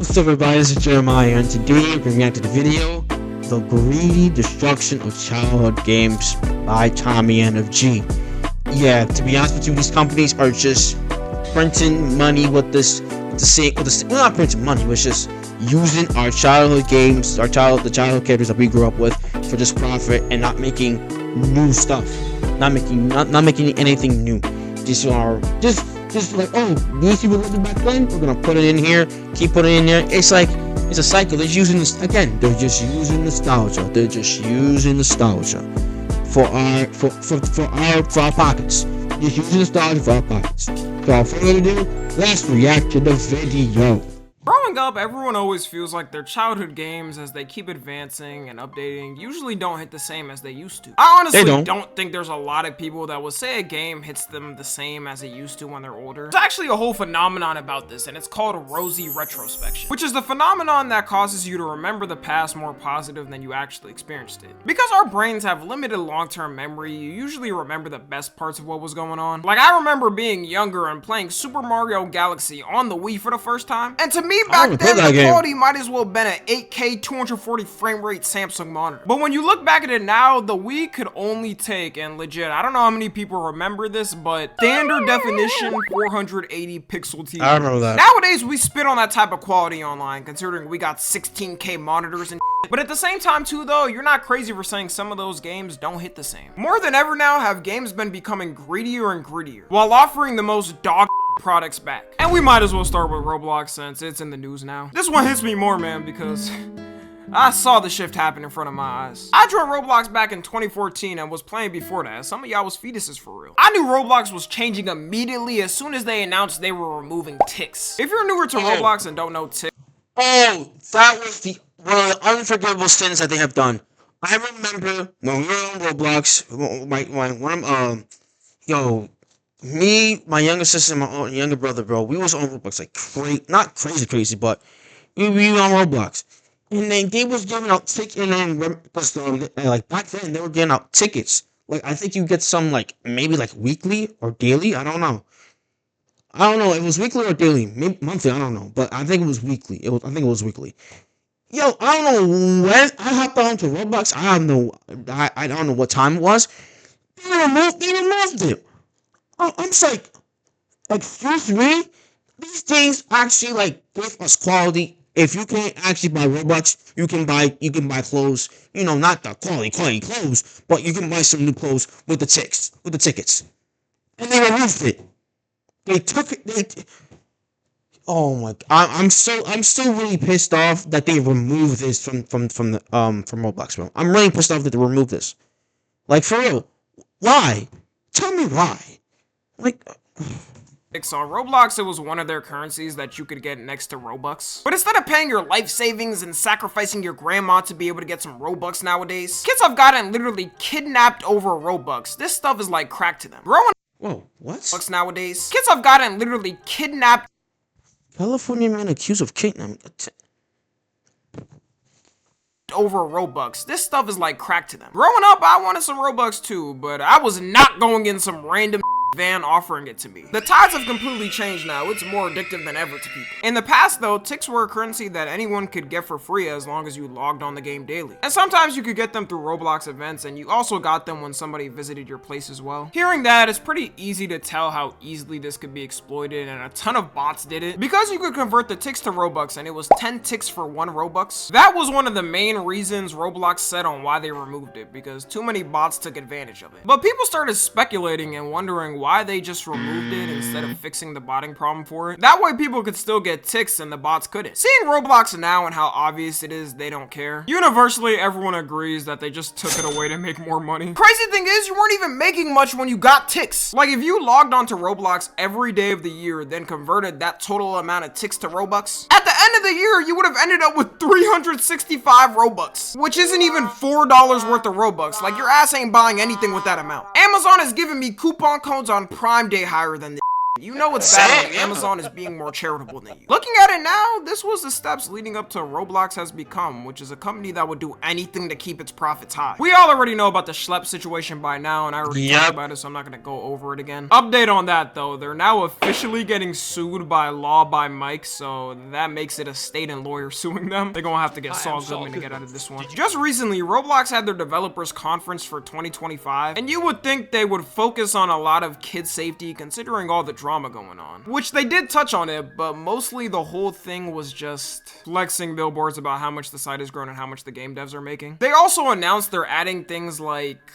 What's up everybody, this is Jeremiah, and today we're going to react to the video, The Greedy Destruction of Childhood Games by Tommy NFG. Yeah, to be honest with you, these companies are just printing money with this, well, not printing money, but just using our childhood games, the childhood characters that we grew up with for just profit and not making new stuff, not making anything new. Just like, oh, these people lived back then, we're gonna put it in here, keep putting it in there. It's like, it's a cycle. They're using this again. They're just using nostalgia. They're just using nostalgia for our pockets. Just using nostalgia for our pockets. So without further ado, let's react to the video. Growing up, everyone always feels like their childhood games, as they keep advancing and updating, usually don't hit the same as they used to. I honestly don't think there's a lot of people that will say a game hits them the same as it used to when they're older. There's actually a whole phenomenon about this, and it's called rosy retrospection, which is the phenomenon that causes you to remember the past more positive than you actually experienced it. Because our brains have limited long-term memory, you usually remember the best parts of what was going on. Like, I remember being younger and playing Super Mario Galaxy on the Wii for the first time, and to me, back then, the quality might as well have been an 8K 240 frame rate Samsung monitor. But when you look back at it now, the Wii could only take, and legit, I don't know how many people remember this, but standard definition 480 pixel TV. I remember that. Nowadays, we spit on that type of quality online, considering we got 16K monitors and shit. But at the same time too though, you're not crazy for saying some of those games don't hit the same. More than ever now, have games been becoming greedier and grittier, while offering the most dog products back. And we might as well start with Roblox since it's in the news now. This one hits me more, man, because I saw the shift happen in front of my eyes. I joined Roblox back in 2014 and was playing before that. Some of y'all was fetuses for real. I knew Roblox was changing immediately as soon as they announced they were removing ticks. If you're newer to Roblox and don't know ticks, oh, that was one of the unforgivable sins that they have done. I remember when we were on Roblox, me, my younger sister, and my younger brother, bro, we was on Roblox like not crazy, but we were on Roblox, and then they was giving out tickets, and then like back then they were giving out tickets. Like I think you get some like maybe like weekly or daily. I don't know. It was weekly or daily, maybe monthly. I don't know, but I think it was weekly. I think it was weekly. Yo, I don't know when I hopped onto Roblox. I don't know what time it was. They removed it. I'm just like, excuse me? These things actually like give us quality. If you can't actually buy Robux, you can buy clothes. You know, not the quality clothes, but you can buy some new clothes with the tickets. And they removed it. They took it. Oh my! I'm still really pissed off that they removed this from Roblox, bro. I'm really pissed off that they removed this. Like for real, why? Tell me why. Like, on Roblox, it was one of their currencies that you could get next to Robux. But instead of paying your life savings and sacrificing your grandma to be able to get some Robux nowadays, kids have gotten literally kidnapped over Robux. This stuff is like crack to them. Whoa, what? Robux nowadays, kids have gotten literally kidnapped. California man accused of kidnapping over Robux. This stuff is like crack to them. Growing up, I wanted some Robux too, but I was not going in some random van offering it to me. The tides have completely changed now. It's more addictive than ever to people. In the past though, ticks were a currency that anyone could get for free as long as you logged on the game daily. And sometimes you could get them through Roblox events, and you also got them when somebody visited your place as well. Hearing that, it's pretty easy to tell how easily this could be exploited, and a ton of bots did it. Because you could convert the ticks to Robux and it was 10 ticks for 1 Robux. That was one of the main reasons Roblox said on why they removed it, because too many bots took advantage of it. But people started speculating and wondering why they just removed it instead of fixing the botting problem for it. That way people could still get ticks and the bots couldn't. Seeing Roblox now and how obvious it is they don't care, universally everyone agrees that they just took it away to make more money. Crazy thing is, you weren't even making much when you got ticks. Like if you logged onto Roblox every day of the year, then converted that total amount of ticks to Robux, at the end of the year you would have ended up with 365 Robux, which isn't even $4 worth of Robux. Like your ass ain't buying anything with that amount. Amazon has given me coupon codes on Prime Day higher than this. You know it's bad when Amazon is being more charitable than you. Looking at it now, this was the steps leading up to Roblox has become, which is a company that would do anything to keep its profits high. We all already know about the Schlepp situation by now, and I already talked about it, so I'm not gonna go over it again. Update on that though, they're now officially getting sued by Law by Mike, so that makes it a state and lawyer suing them. They're gonna have to get Saul Goodman to get out of this one. Just recently, Roblox had their developers conference for 2025, and you would think they would focus on a lot of kid safety considering all the drama going on, which they did touch on it, but mostly the whole thing was just flexing billboards about how much the site has grown and how much the game devs are making. They also announced they're adding things like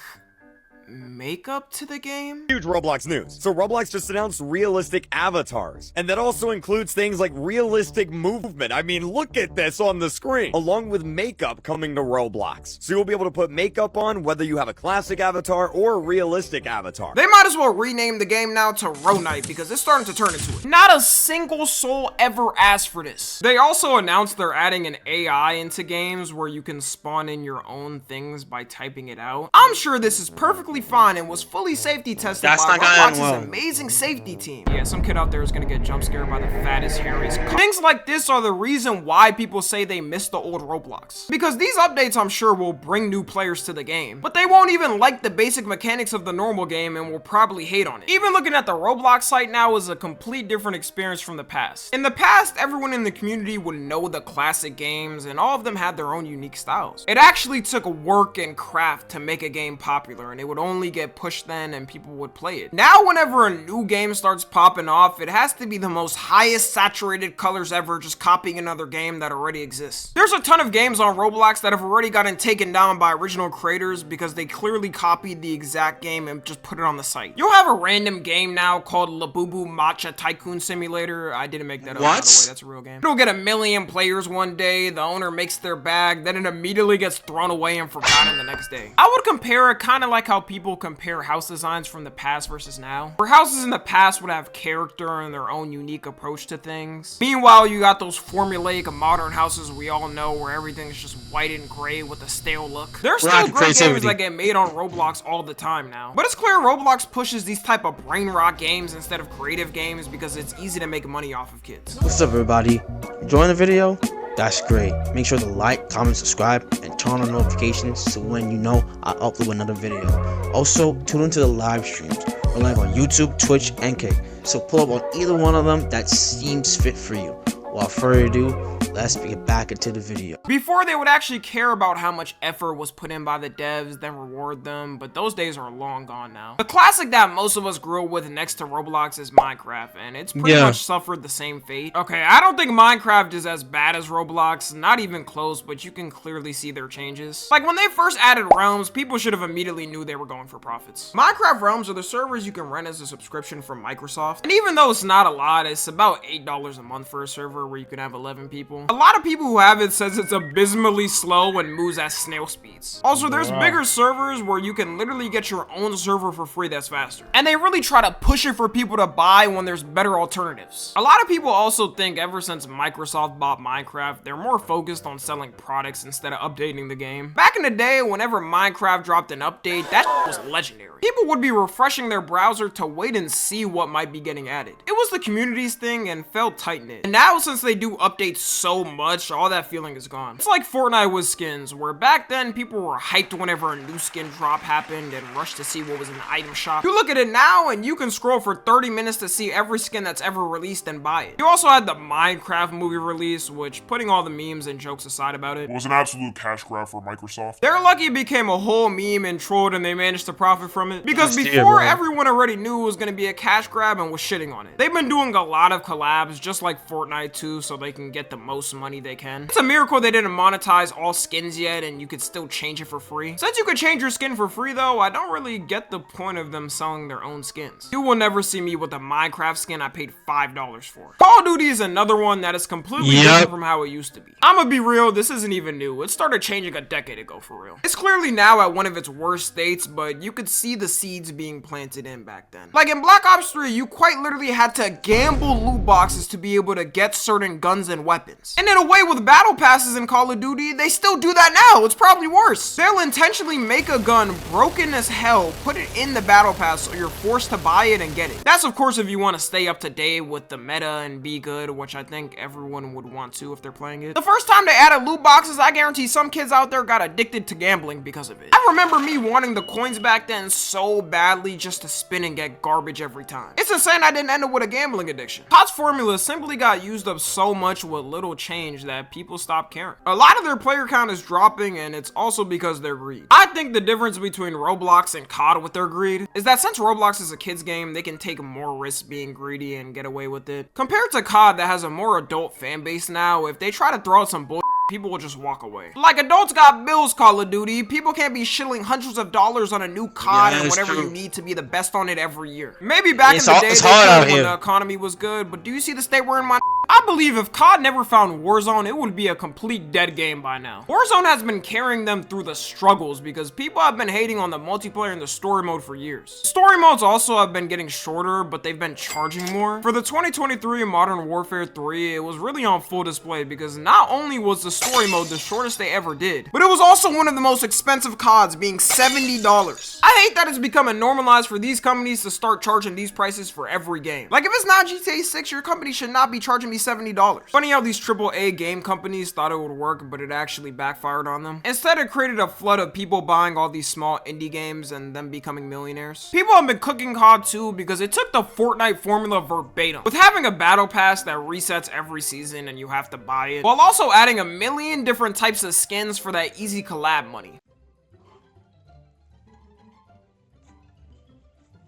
makeup to the game. Huge Roblox news. So Roblox just announced realistic avatars, and that also includes things like realistic movement. I mean, look at this on the screen, along with makeup coming to Roblox. So you'll be able to put makeup on whether you have a classic avatar or a realistic avatar. They might as well rename the game now to Row Night because it's starting to turn into it. Not a single soul ever asked for this. They also announced they're adding an AI into games where you can spawn in your own things by typing it out. I'm sure this is perfectly fine and was fully safety tested by Roblox's amazing safety team. Yeah, some kid out there is gonna get jump scared by the fattest, hairiest. Things like this are the reason why people say they miss the old Roblox. Because these updates, I'm sure, will bring new players to the game, but they won't even like the basic mechanics of the normal game and will probably hate on it. Even looking at the Roblox site now is a complete different experience from the past. In the past, everyone in the community would know the classic games and all of them had their own unique styles. It actually took work and craft to make a game popular, and it would only get pushed then and people would play it. Now whenever a new game starts popping off, it has to be the most highest saturated colors ever, just copying another game that already exists. There's a ton of games on Roblox that have already gotten taken down by original creators because they clearly copied the exact game and just put it on the site. You'll have a random game now called Labubu Matcha Tycoon Simulator. I didn't make that up, by the way, that's a real game. It'll get 1 million players one day, the owner makes their bag, then it immediately gets thrown away and forgotten the next day. I would compare it kind of like how people compare house designs from the past versus now. Where houses in the past would have character and their own unique approach to things. Meanwhile, you got those formulaic modern houses we all know where everything's just white and gray with a stale look. There's still great games that get made on Roblox all the time now. But it's clear Roblox pushes these type of brain rot games instead of creative games because it's easy to make money off of kids. What's up, everybody? Enjoying the video? That's great. Make sure to like, comment, subscribe, and turn on notifications so when you know I upload another video. Also, tune into the live streams. We're live on YouTube, Twitch, and Kick. So pull up on either one of them that seems fit for you. Without further ado, let's get back into the video. Before they would actually care about how much effort was put in by the devs, then reward them, but those days are long gone now. The classic that most of us grew up with next to Roblox is Minecraft, and it's pretty much suffered the same fate. Okay, I don't think Minecraft is as bad as Roblox, not even close, but you can clearly see their changes. Like when they first added Realms, people should have immediately knew they were going for profits. Minecraft Realms are the servers you can rent as a subscription from Microsoft, and even though it's not a lot, it's about $8 a month for a server where you can have 11 people. A lot of people who have it says it's abysmally slow and moves at snail speeds. Also, there's bigger servers where you can literally get your own server for free that's faster. And they really try to push it for people to buy when there's better alternatives. A lot of people also think ever since Microsoft bought Minecraft, they're more focused on selling products instead of updating the game. Back in the day, whenever Minecraft dropped an update, that was legendary. People would be refreshing their browser to wait and see what might be getting added. It was the community's thing and felt tight-knit. And now since they do updates so much, all that feeling is gone. It's like Fortnite with skins, where back then people were hyped whenever a new skin drop happened and rushed to see what was in the item shop. You look at it now and you can scroll for 30 minutes to see every skin that's ever released and buy it. You also had the Minecraft movie release, which, putting all the memes and jokes aside about it, was an absolute cash grab for Microsoft. They're lucky it became a whole meme and trolled and they managed to profit from it. Because before, everyone already knew it was going to be a cash grab and was shitting on it. They've been doing a lot of collabs, just like Fortnite too, so they can get the most money they can. It's a miracle they didn't monetize all skins yet and you could still change it for free. Since you could change your skin for free though, I don't really get the point of them selling their own skins. You will never see me with a Minecraft skin I paid $5 for. Call of Duty is another one that is completely different from how it used to be. I'ma be real, this isn't even new. It started changing a decade ago for real. It's clearly now at one of its worst states, but you could see the seeds being planted in back then. Like in Black Ops 3, you quite literally had to gamble loot boxes to be able to get certain guns and weapons. microtransactions. And in a way, with battle passes in Call of Duty, they still do that now. It's probably worse. They'll intentionally make a gun broken as hell, put it in the battle pass so you're forced to buy it and get it. That's of course if you want to stay up to date with the meta and be good, which I think everyone would want to if they're playing it. The first time they added loot boxes, I guarantee some kids out there got addicted to gambling because of it. I remember me wanting the coins back then so badly just to spin and get garbage every time. It's insane I didn't end up with a gambling addiction. COD's formula simply got used up so much with little change that people stopped caring. A lot of their player count is dropping, and it's also because they're greed. I think the difference between Roblox and COD with their greed is that since Roblox is a kid's game, they can take more risks being greedy and get away with it. Compared to COD that has a more adult fan base now, if they try to throw out some bull, people will just walk away. Like, adults got bills, Call of Duty. People can't be shilling hundreds of dollars on a new COD and whatever you need to be the best on it every year. Maybe back in the day they could when the economy was good, but do you see the state we're in, my? I believe if COD never found Warzone, it would be a complete dead game by now. Warzone has been carrying them through the struggles because people have been hating on the multiplayer and the story mode for years. Story modes also have been getting shorter, but they've been charging more. For the 2023 Modern Warfare 3, it was really on full display because not only was the story mode the shortest they ever did, but it was also one of the most expensive CODs, being $70. I hate that it's becoming normalized for these companies to start charging these prices for every game. Like, if it's not GTA 6, your company should not be charging me $70. Funny how these AAA game companies thought it would work, but it actually backfired on them. Instead, it created a flood of people buying all these small indie games and them becoming millionaires. People have been cooking COD too because it took the Fortnite formula verbatim, with having a battle pass that resets every season and you have to buy it, while also adding a million different types of skins for that easy collab money.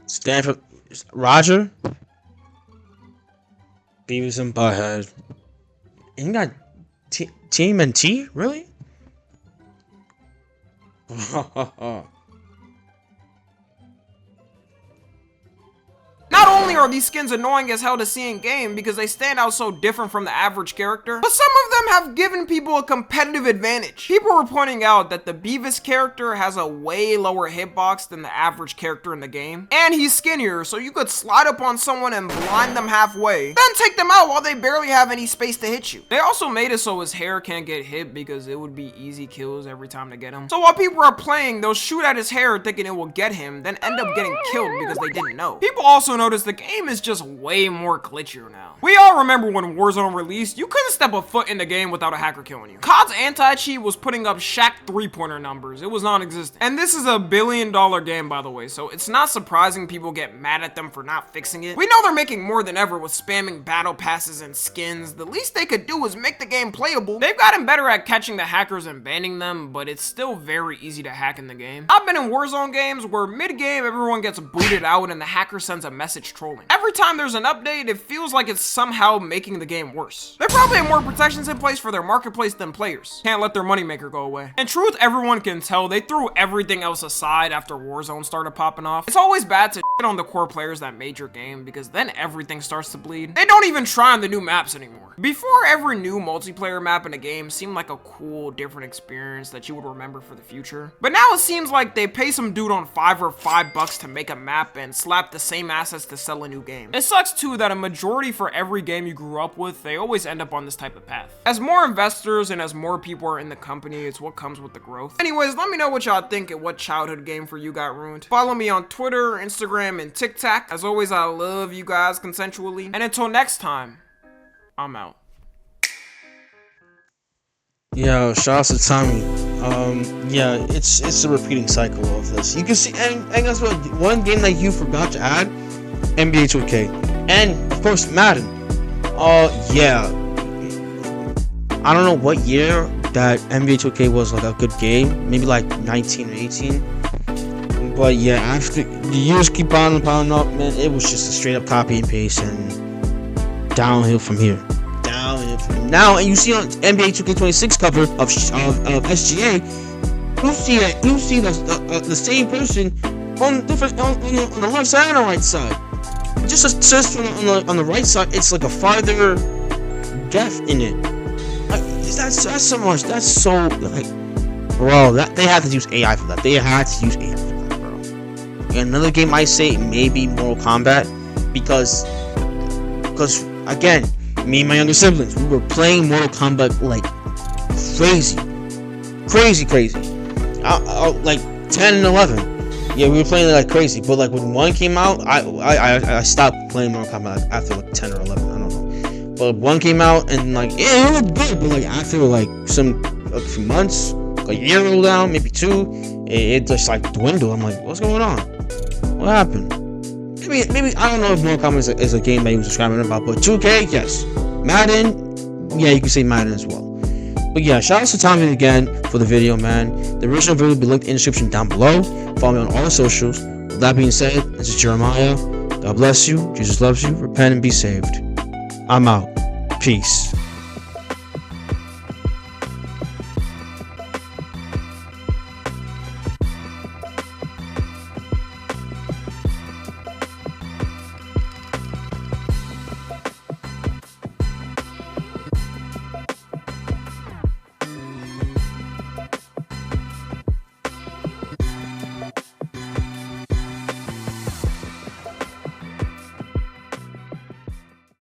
Stanford, Roger, Beavis and Butthead. And you got Team and T, really? Not only are these skins annoying as hell to see in game because they stand out so different from the average character, but some of them have given people a competitive advantage. People were pointing out that the Beavis character has a way lower hitbox than the average character in the game, and he's skinnier, so you could slide up on someone and blind them halfway, then take them out while they barely have any space to hit you. They also made it so his hair can't get hit because it would be easy kills every time to get him. So while people are playing, they'll shoot at his hair thinking it will get him, then end up getting killed because they didn't know. People also notice the game is just way more glitchier now. We all remember when Warzone released, you couldn't step a foot in the game without a hacker killing you. COD's anti-cheat was putting up Shaq three-pointer numbers. It was non-existent. And this is a $1 billion game, by the way, so it's not surprising people get mad at them for not fixing it. We know they're making more than ever with spamming battle passes and skins. The least they could do is make the game playable. They've gotten better at catching the hackers and banning them, but it's still very easy to hack in the game. I've been in Warzone games where mid-game everyone gets booted out and the hacker sends a message trolling. Every time there's an update, it feels like it's somehow making the game worse. They probably have more protections in place for their marketplace than players. Can't let their moneymaker go away. In truth, everyone can tell they threw everything else aside after Warzone started popping off. It's always bad to shit on the core players that made your game because then everything starts to bleed. They don't even try on the new maps anymore. Before, every new multiplayer map in a game seemed like a cool, different experience that you would remember for the future. But now it seems like they pay some dude on Fiverr $5 to make a map and slap the same assets to sell a new game. It sucks too that a majority for every game you grew up with, they always end up on this type of path. As more investors and as more people are in the company, it's what comes with the growth. Anyways, let me know what y'all think and what childhood game for you got ruined. Follow me on Twitter, Instagram, and TikTok. As always, I love you guys consensually. And until next time, I'm out. Yo, shout out to Tommy. Yeah, it's a repeating cycle of this. You can see, and guess what? One game that you forgot to add, NBA 2K, and of course Madden. Yeah. I don't know what year that NBA 2K was like a good game. Maybe like 19 or 18. But yeah, after the years keep piling up, man, it was just a straight up copy and paste and downhill from here. Now, and you see on NBA 2K26 cover of SGA, you see the same person on the left side and the right side. Just on the right side, it's like a farther depth in it. Like, that's so much. That's so like, bro. That they had to use AI for that. They had to use AI for that, bro. And another game I say maybe Mortal Kombat because again. me and my younger siblings, we were playing Mortal Kombat like crazy. Like 10 and 11. Yeah, we were playing it like crazy. But like when 1 came out, I stopped playing Mortal Kombat after like 10 or 11. I don't know. But 1 came out and like it looked good. But like after like a few months, like a year rolled down, maybe 2, it just like dwindled. I'm like, what's going on? What happened? Maybe I don't know if Mortal Kombat is a game that he was describing about. But 2K, yes. Madden, yeah, you can say Madden as well. But yeah, shout out to Tommy again for the video, man. The original video will be linked in the description down below. Follow me on all the socials. With that being said, this is Jeremiah. God bless you. Jesus loves you. Repent and be saved. I'm out. Peace.